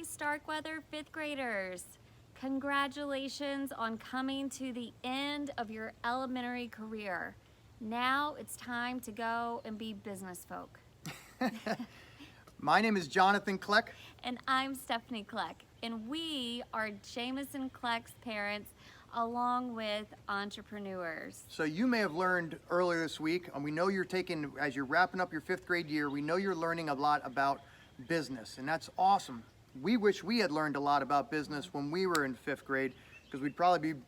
Hi, Starkweather fifth graders. Congratulations on coming to the end of your elementary career. Now it's time to go and be business folk. My name is Jonathan Kleck. And I'm Stephanie Kleck, and we are Jamison Kleck's parents along with entrepreneurs. So you may have learned earlier this week, and we know you're taking, as you're wrapping up your fifth grade year, we know you're learning a lot about business, and that's awesome. We wish we had learned a lot about business when we were in fifth grade, because we'd probably be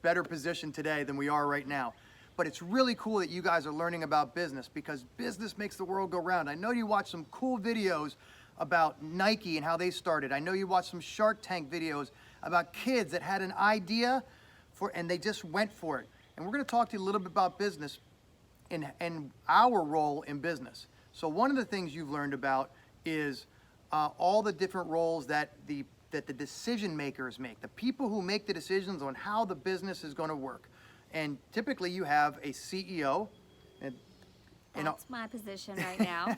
better positioned today than we are right now. But it's really cool that you guys are learning about business, because business makes the world go round. I know you watch some cool videos about Nike and how they started. I know you watch some Shark Tank videos about kids that had an idea and they just went for it. And we're going to talk to you a little bit about business and our role in business. So one of the things you've learned about is all the different roles that the decision makers make, the people who make the decisions on how the business is going to work. And typically you have a CEO. That's my position right now.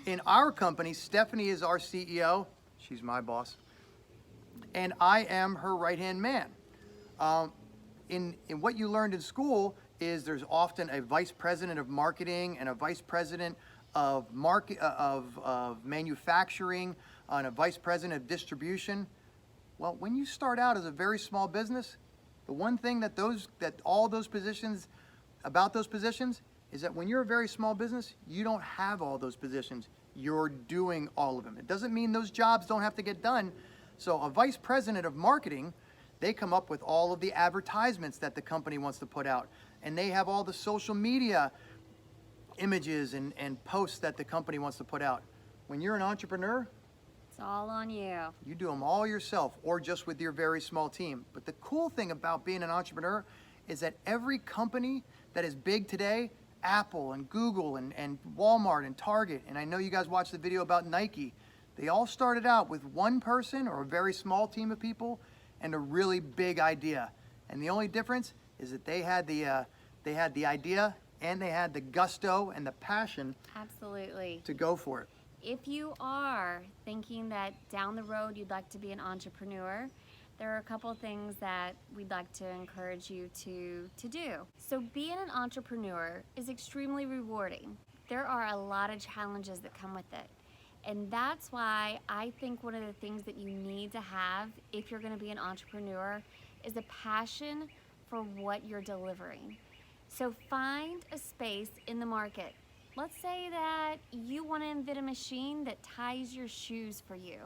In our company, Stephanie is our CEO. She's my boss. And I am her right-hand man. In what you learned in school is there's often a vice president of marketing and a vice president of manufacturing and a vice president of distribution. Well, when you start out as a very small business, the one thing that all those positions is that when you're a very small business, you don't have all those positions. You're doing all of them. It doesn't mean those jobs don't have to get done. So a vice president of marketing, they come up with all of the advertisements that the company wants to put out. And they have all the social media images and posts that the company wants to put out. When you're an entrepreneur, It's all on you. you do them all yourself or just with your very small team. But the cool thing about being an entrepreneur is that every company that is big today, Apple and Google and Walmart and Target, and I know you guys watched the video about Nike, they all started out with one person or a very small team of people and a really big idea. And the only difference is that they had the idea and they had the gusto and the passion Absolutely. to go for it. If you are thinking that down the road you'd like to be an entrepreneur, there are a couple of things that we'd like to encourage you to do. So being an entrepreneur is extremely rewarding. There are a lot of challenges that come with it. And that's why I think one of the things that you need to have if you're going to be an entrepreneur is a passion for what you're delivering. So find a space in the market. Let's say that you want to invent a machine that ties your shoes for you.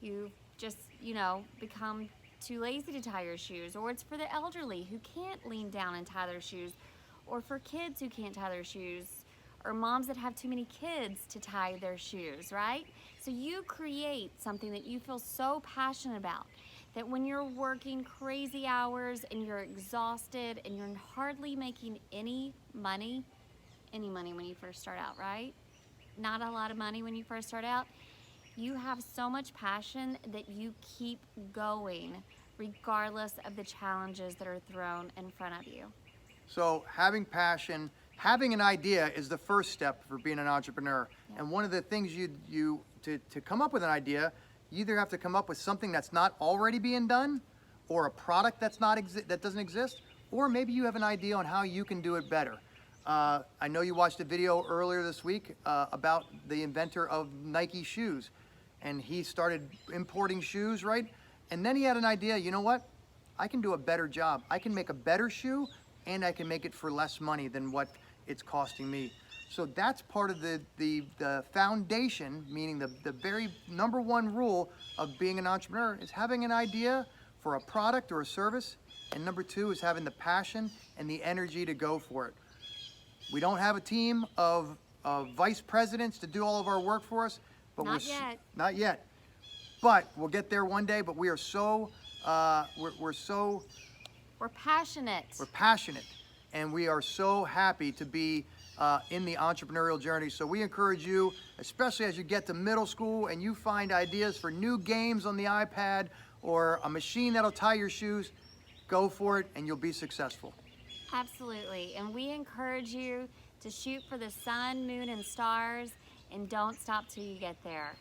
You've just, become too lazy to tie your shoes, or it's for the elderly who can't lean down and tie their shoes, or for kids who can't tie their shoes, or moms that have too many kids to tie their shoes, right? So you create something that you feel so passionate about that when you're working crazy hours and you're exhausted and you're hardly making any money when you first start out, right? Not a lot of money when you first start out. You have so much passion that you keep going regardless of the challenges that are thrown in front of you. So having passion, having an idea is the first step for being an entrepreneur. Yeah. And one of the things to come up with an idea, you either have to come up with something that's not already being done, or a product that doesn't exist, or maybe you have an idea on how you can do it better. I know you watched a video earlier this week about the inventor of Nike shoes, and he started importing shoes, right? And then he had an idea, you know what? I can do a better job. I can make a better shoe, and I can make it for less money than what it's costing me. So that's part of the foundation, meaning the very number one rule of being an entrepreneur is having an idea for a product or a service, and number two is having the passion and the energy to go for it. We don't have a team of vice presidents to do all of our work for us, but not yet. But we'll get there one day. But we are We're passionate. We're passionate, and we are so happy to be in the entrepreneurial journey. So we encourage you, especially as you get to middle school and you find ideas for new games on the iPad or a machine that'll tie your shoes, go for it and you'll be successful. Absolutely. And we encourage you to shoot for the sun, moon, and stars, and don't stop till you get there.